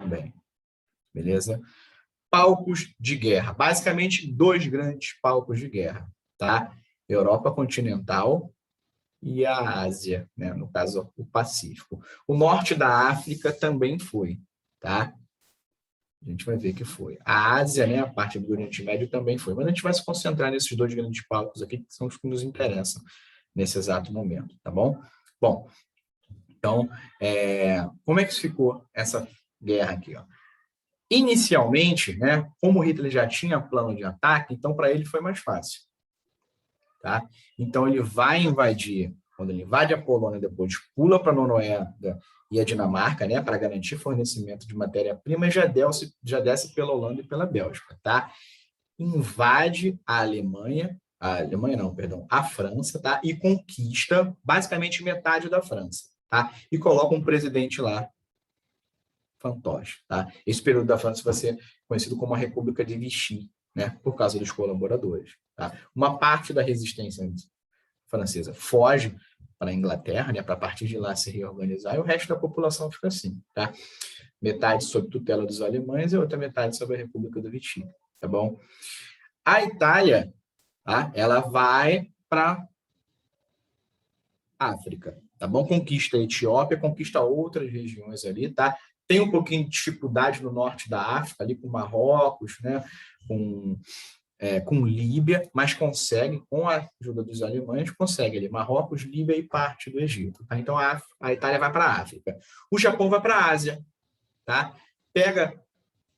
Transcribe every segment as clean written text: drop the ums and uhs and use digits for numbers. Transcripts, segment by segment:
também, beleza? Palcos de guerra, basicamente 2 grandes palcos de guerra, tá? Europa continental e a Ásia, né? No caso, o Pacífico. O norte da África também foi, tá? A gente vai ver que foi. A Ásia, né, a parte do Oriente Médio também foi. Mas a gente vai se concentrar nesses 2 grandes palcos aqui, que são os que nos interessam nesse exato momento, tá bom? Bom, então, como é que ficou essa guerra aqui? Ó? Inicialmente, né, como Hitler já tinha plano de ataque, então para ele foi mais fácil. Tá? Então ele vai invadir, quando ele invade a Polônia, depois pula para a Noruega e a Dinamarca, né, para garantir fornecimento de matéria-prima, e já desce pela Holanda e pela Bélgica. Tá? Invade a Alemanha não, perdão, a França, tá? E conquista basicamente metade da França. Tá? E coloca um presidente lá, fantoche. Tá? Esse período da França vai ser conhecido como a República de Vichy, né? Por causa dos colaboradores. Tá? Uma parte da resistência francesa foge para a Inglaterra, né? Para a partir de lá se reorganizar, e o resto da população fica assim. Tá? Metade sob tutela dos alemães e outra metade sob a República do Vichy. Tá bom? A Itália, tá? Ela vai para África, tá bom? Conquista a Etiópia, conquista outras regiões ali, tá? Tem um pouquinho de dificuldade no norte da África, ali com Marrocos, né? Com Líbia, mas consegue, com a ajuda dos alemães, consegue ali Marrocos, Líbia e parte do Egito. Tá? Então a Itália vai para a África. O Japão vai para a Ásia, tá? Pega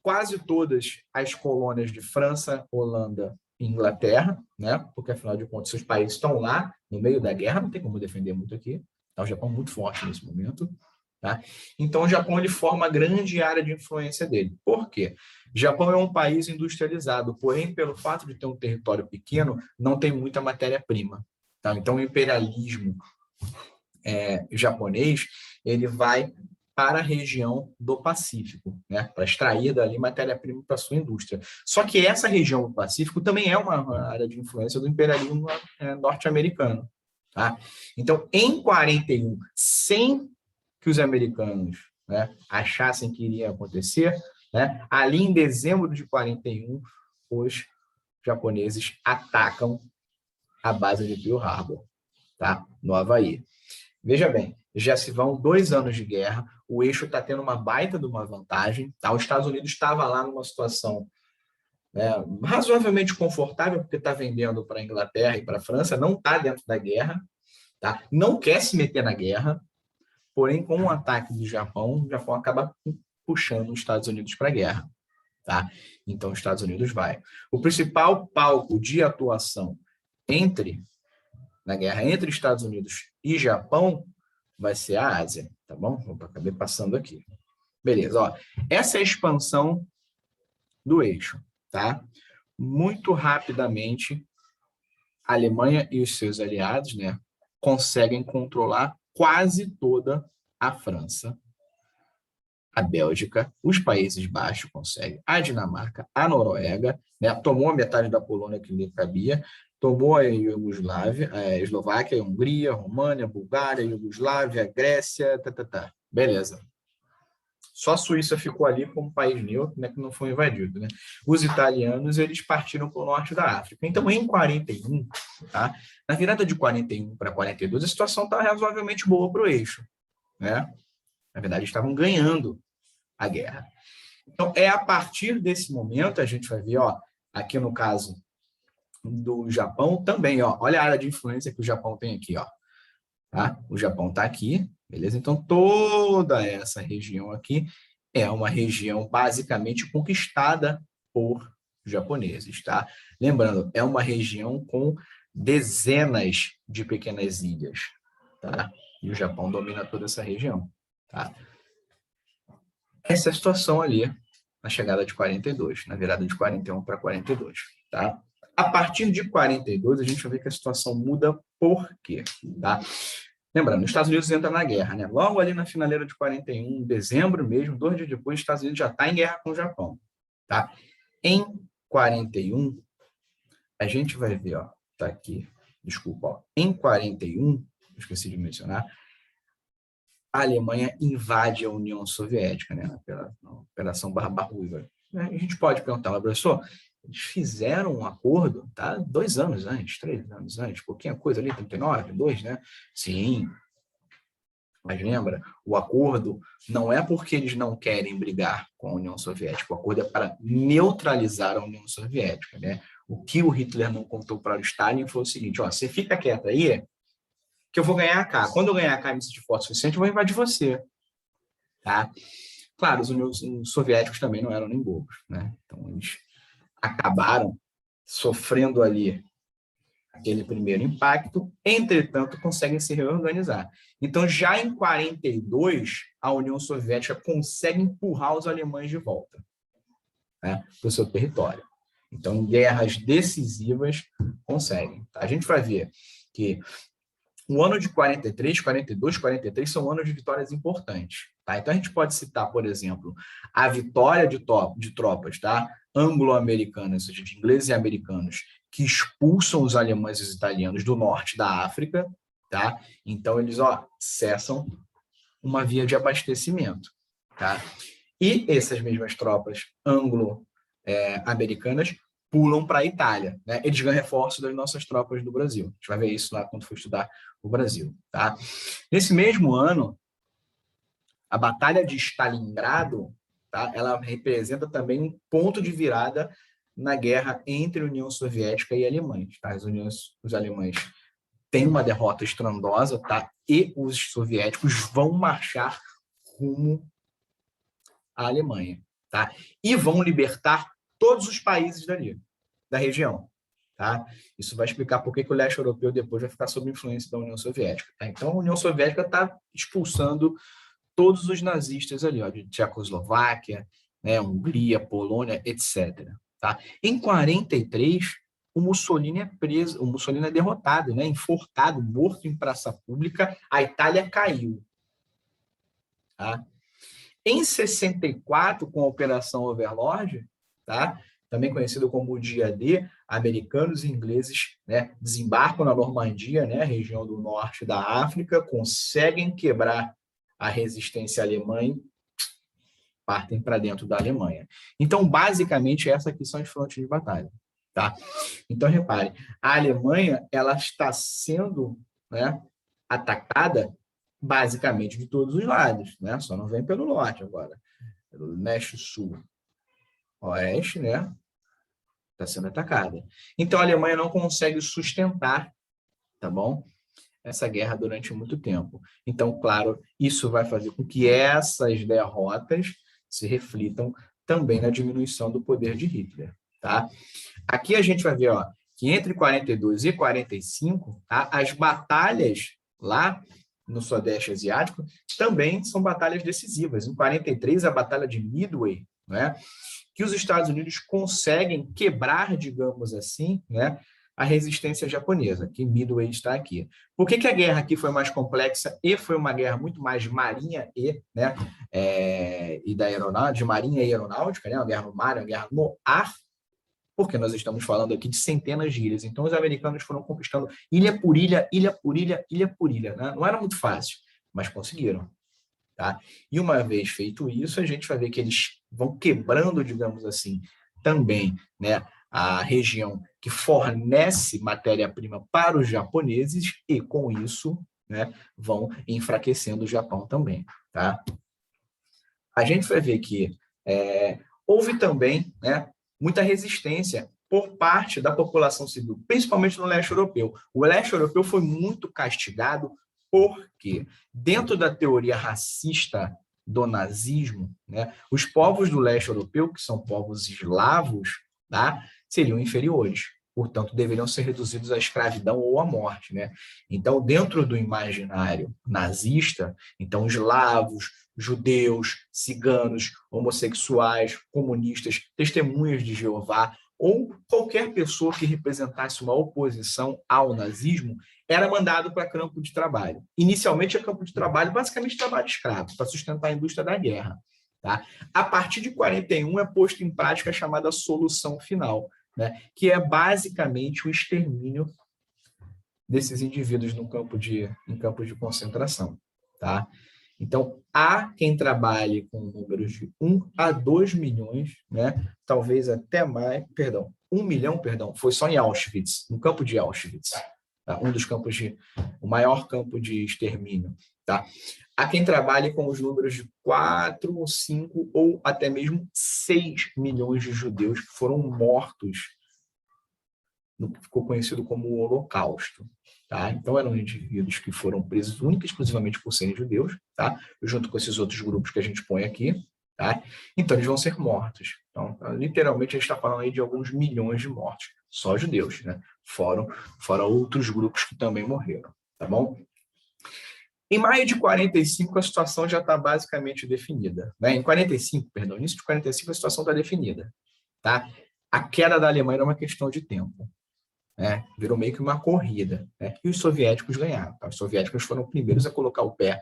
quase todas as colônias de França, Holanda e Inglaterra, né? Porque afinal de contas seus países estão lá no meio da guerra, não tem como defender muito aqui. Tá? O Japão é muito forte nesse momento. Tá? Então, o Japão ele forma a grande área de influência dele. Por quê? O Japão é um país industrializado, porém, pelo fato de ter um território pequeno, não tem muita matéria-prima. Tá? Então, o imperialismo japonês ele vai para a região do Pacífico, né? Para extrair dali matéria-prima para a sua indústria. Só que essa região do Pacífico também é uma área de influência do imperialismo norte-americano. Tá? Então, em 41, sem que os americanos, né, achassem que iria acontecer, né, ali em dezembro de 41, os japoneses atacam a base de Pearl Harbor, tá, no Havaí. Veja bem, já se vão 2 anos de guerra, o eixo está tendo uma baita de uma vantagem, tá? Os Estados Unidos estava lá numa situação, né, razoavelmente confortável, porque está vendendo para a Inglaterra e para a França, não está dentro da guerra, tá? Não quer se meter na guerra, porém, com o ataque do Japão, o Japão acaba puxando os Estados Unidos para a guerra. Tá? Então, os Estados Unidos vai. O principal palco de atuação na guerra entre Estados Unidos e Japão vai ser a Ásia. Tá bom? Acabei passando aqui. Beleza. Ó, essa é a expansão do eixo. Tá? Muito rapidamente, a Alemanha e os seus aliados, né, conseguem controlar quase toda a França, a Bélgica, os Países Baixos conseguem, a Dinamarca, a Noruega, né, tomou a metade da Polônia que lhe cabia, tomou a Iugoslávia, a Eslováquia, a Hungria, a România, a Bulgária, a Iugoslávia, a Grécia, beleza. Só a Suíça ficou ali como país neutro, né, que não foi invadido. Né? Os italianos eles partiram para o norte da África. Então, em 41, tá? Na virada de 41 para 42, a situação está razoavelmente boa para o eixo. Né? Na verdade, estavam ganhando a guerra. Então, é a partir desse momento, a gente vai ver, ó, aqui no caso do Japão também, ó, olha a área de influência que o Japão tem aqui. Ó, tá? O Japão está aqui, beleza? Então, toda essa região aqui é uma região basicamente conquistada por japoneses. Tá? Lembrando, é uma região com dezenas de pequenas ilhas. Tá? E o Japão domina toda essa região. Tá? Essa é a situação ali na chegada de 42, na virada de 41 para 42. Tá? A partir de 42, a gente vai ver que a situação muda por quê? Tá? Lembrando, os Estados Unidos entram na guerra, né? Logo ali na finaleira de 41, em dezembro mesmo, 2 dias depois, os Estados Unidos já está em guerra com o Japão. Tá? Em 41, a gente vai ver, ó, tá aqui, desculpa, ó, em 41, esqueci de mencionar, a Alemanha invade a União Soviética, né? Operação Barba Ruiva. A gente pode perguntar, mas professor, eles fizeram um acordo, tá? 2 anos antes, 3 anos antes, pouquinha coisa ali, 39, 2, né? Sim, mas lembra, o acordo não é porque eles não querem brigar com a União Soviética, o acordo é para neutralizar a União Soviética, né? O que o Hitler não contou para o Stalin foi o seguinte, ó, você fica quieto aí, que eu vou ganhar cá. Quando eu ganhar cá e me sentir forte o suficiente, eu vou invadir você, tá? Claro, os soviéticos também não eram nem bobos, né? Então, eles acabaram sofrendo ali aquele primeiro impacto, entretanto, conseguem se reorganizar. Então, já em 42, a União Soviética consegue empurrar os alemães de volta, né, para o seu território. Então, em guerras decisivas, conseguem. A gente vai ver que o ano de 43, 42, 43 são anos de vitórias importantes. Tá? Então, a gente pode citar, por exemplo, a vitória de tropas, tá? Anglo-americanas, ou seja, de ingleses e americanos, que expulsam os alemães e os italianos do norte da África. Tá? Então, eles cessam uma via de abastecimento. Tá? E essas mesmas tropas anglo-americanas pulam para a Itália, né? Eles ganham reforço das nossas tropas do Brasil. A gente vai ver isso lá quando for estudar o Brasil, tá? Nesse mesmo ano, a Batalha de Stalingrado, tá? Ela representa também um ponto de virada na guerra entre a União Soviética e Alemanha, tá? Os alemães têm uma derrota estrondosa, tá? E os soviéticos vão marchar rumo à Alemanha, tá? E vão libertar todos os países dali, da região. Tá? Isso vai explicar por que o leste europeu depois vai ficar sob influência da União Soviética. Tá? Então, a União Soviética está expulsando todos os nazistas ali, ó, de Tchecoslováquia, né, Hungria, Polônia, etc. Tá? Em 43, o Mussolini é preso, o Mussolini é derrotado, né, enforcado, morto em praça pública, a Itália caiu. Tá? Em 64, com a Operação Overlord, tá? Também conhecido como o Dia D, americanos e ingleses, né, desembarcam na Normandia, né, região do norte da África, conseguem quebrar a resistência alemã e partem para dentro da Alemanha. Então, basicamente, essas aqui são as frontes de batalha. Tá? Então, repare, a Alemanha ela está sendo, né, atacada basicamente de todos os lados, né? Só não vem pelo norte agora, pelo leste, sul, oeste, né? Está sendo atacada. Então a Alemanha não consegue sustentar, tá bom? Essa guerra durante muito tempo. Então, claro, isso vai fazer com que essas derrotas se reflitam também na diminuição do poder de Hitler, tá? Aqui a gente vai ver, ó, que entre 42 e 45, tá, as batalhas lá no Sudeste Asiático também são batalhas decisivas. Em 43, a Batalha de Midway, né, que os Estados Unidos conseguem quebrar, digamos assim, né, a resistência japonesa, que Midway está aqui. Por que a guerra aqui foi mais complexa e foi uma guerra muito mais marinha né, e da aeronáutica, de marinha e aeronáutica, né, uma guerra no mar, uma guerra no ar, porque nós estamos falando aqui de centenas de ilhas. Então, os americanos foram conquistando ilha por ilha, ilha por ilha, ilha por ilha. Né? Não era muito fácil, mas conseguiram. Tá? E uma vez feito isso, a gente vai ver que eles vão quebrando, digamos assim, também, né, a região que fornece matéria-prima para os japoneses e, com isso, né, vão enfraquecendo o Japão também. Tá? A gente vai ver que houve também, né, muita resistência por parte da população civil, principalmente no leste europeu. O leste europeu foi muito castigado porque, dentro da teoria racista do nazismo, né, os povos do leste europeu, que são povos eslavos, tá, seriam inferiores. Portanto, deveriam ser reduzidos à escravidão ou à morte. Né? Então, dentro do imaginário nazista, então, eslavos, judeus, ciganos, homossexuais, comunistas, testemunhas de Jeová, ou qualquer pessoa que representasse uma oposição ao nazismo, era mandado para campo de trabalho. Inicialmente, é campo de trabalho, basicamente trabalho escravo, para sustentar a indústria da guerra. Tá? A partir de 41, é posto em prática a chamada solução final, né? Que é basicamente o extermínio desses indivíduos em campos de concentração. Tá? Então, há quem trabalhe com números de 1 a 2 milhões, né? Talvez até mais, perdão, 1 milhão, perdão, foi só em Auschwitz, no campo de Auschwitz, tá? O maior campo de extermínio, tá? Há quem trabalhe com os números de 4 ou 5 ou até mesmo 6 milhões de judeus que foram mortos no que ficou conhecido como o Holocausto. Tá? Então, eram indivíduos que foram presos única e exclusivamente por serem judeus, tá? Junto com esses outros grupos que a gente põe aqui. Tá? Então, eles vão ser mortos. Então, literalmente, a gente está falando aí de alguns milhões de mortes, só judeus, né? Fora outros grupos que também morreram. Tá bom? Em maio de 45, a situação já está basicamente definida. Né? Em 45, perdão, início de 45, a situação está definida. Tá? A queda da Alemanha era uma questão de tempo. Né? Virou meio que uma corrida. Né? E os soviéticos ganharam. Tá? Os soviéticos foram os primeiros a colocar o pé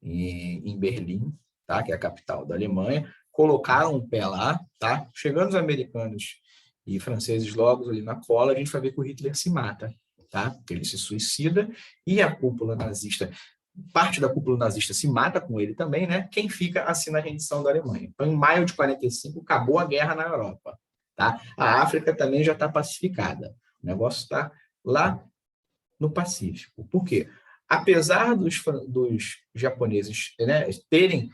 em Berlim, tá? Que é a capital da Alemanha. Colocaram o pé lá. Tá? Chegando os americanos e franceses logo ali na cola, a gente vai ver que o Hitler se mata. Tá? Ele se suicida e a cúpula nazista, parte da cúpula nazista se mata com ele também, né? Quem fica assina a rendição da Alemanha. Então, em maio de 45, acabou a guerra na Europa. Tá? A África também já está pacificada. O negócio está lá no Pacífico. Por quê? Apesar dos japoneses, né, terem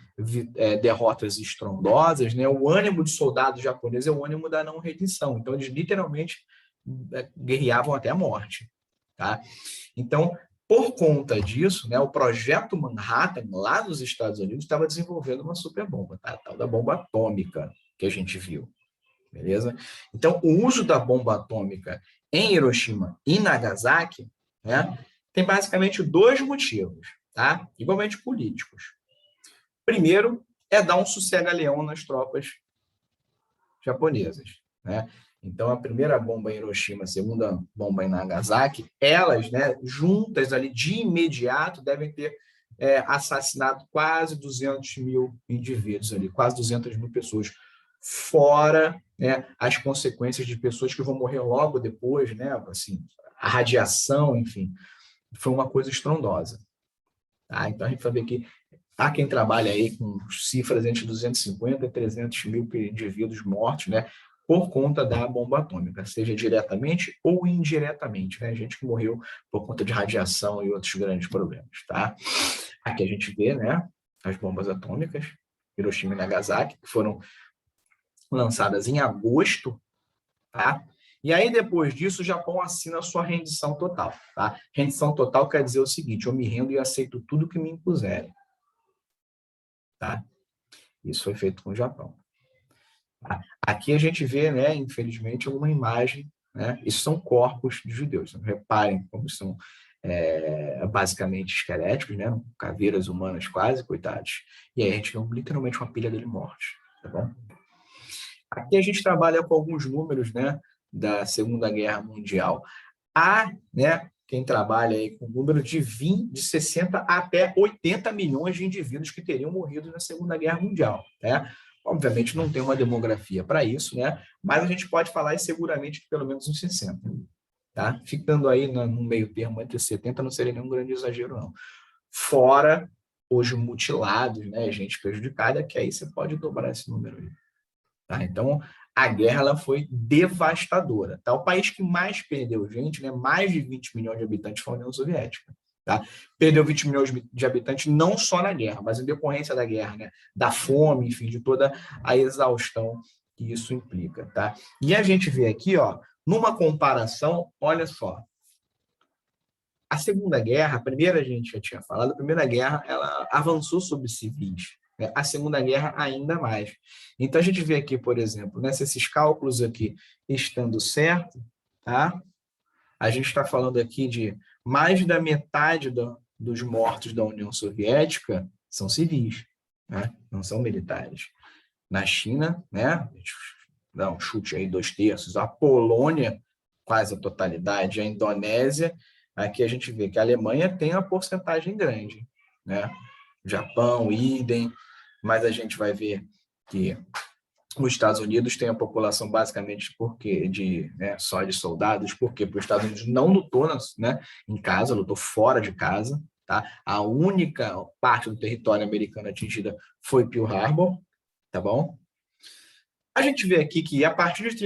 derrotas estrondosas, né, o ânimo de soldados japoneses é o ânimo da não rendição. Então, eles literalmente guerreavam até a morte. Tá? Então, por conta disso, né, o projeto Manhattan, lá nos Estados Unidos, estava desenvolvendo uma superbomba, tá? A tal da bomba atômica que a gente viu. Beleza? Então, o uso da bomba atômica em Hiroshima e Nagasaki, né, tem basicamente dois motivos, tá? Igualmente políticos. Primeiro, é dar um sossega-leão nas tropas japonesas, né? Então, a primeira bomba em Hiroshima, a segunda bomba em Nagasaki, elas, né, juntas ali de imediato, devem ter assassinado quase 200 mil indivíduos ali, quase 200 mil pessoas, fora, né, as consequências de pessoas que vão morrer logo depois, né, assim, a radiação, enfim, foi uma coisa estrondosa. Tá? Então, a gente vai ver que há quem trabalha aí com cifras entre 250 e 300 mil indivíduos mortos, né, por conta da bomba atômica, seja diretamente ou indiretamente, né, gente que morreu por conta de radiação e outros grandes problemas, tá? Aqui a gente vê, né, as bombas atômicas, Hiroshima e Nagasaki, que foram lançadas em agosto, tá? E aí, depois disso, o Japão assina a sua rendição total, tá? Rendição total quer dizer o seguinte: eu me rendo e aceito tudo que me impuserem, tá? Isso foi feito com o Japão. Tá? Aqui a gente vê, né, infelizmente, uma imagem, né? Isso são corpos de judeus. Então, reparem como são basicamente esqueléticos, né? Caveiras humanas quase, coitados. E aí a gente vê literalmente uma pilha dele mortos, tá bom? Aqui a gente trabalha com alguns números, né, da Segunda Guerra Mundial. Há, né, quem trabalha aí com número de 60 até 80 milhões de indivíduos que teriam morrido na Segunda Guerra Mundial, né? Obviamente não tem uma demografia para isso, né? Mas a gente pode falar seguramente de pelo menos uns 60, tá? Ficando aí no meio termo entre 70 não seria nenhum grande exagero, não. Fora os mutilados, né, gente prejudicada, que aí você pode dobrar esse número aí. Tá? Então, a guerra ela foi devastadora. Tá? O país que mais perdeu gente, né, mais de 20 milhões de habitantes, foi a União Soviética. Tá? Perdeu 20 milhões de habitantes não só na guerra, mas em decorrência da guerra, né, da fome, enfim, de toda a exaustão que isso implica. Tá? E a gente vê aqui, ó, numa comparação, olha só, a Segunda Guerra, a primeira a gente já tinha falado, a Primeira Guerra ela avançou sobre civis. A Segunda Guerra ainda mais. Então, a gente vê aqui, por exemplo, né, se esses cálculos aqui estando certo, tá? A gente está falando aqui de mais da metade dos mortos da União Soviética são civis, né? Não são militares. Na China, né, a gente dá um chute aí 2/3, a Polônia, quase a totalidade, a Indonésia, aqui a gente vê que a Alemanha tem uma porcentagem grande, né? Japão, idem, mas a gente vai ver que os Estados Unidos tem a população basicamente só de soldados, porque os Estados Unidos não lutou, né, em casa, lutou fora de casa, tá? A única parte do território americano atingida foi Pearl Harbor, tá bom? A gente vê aqui que a partir de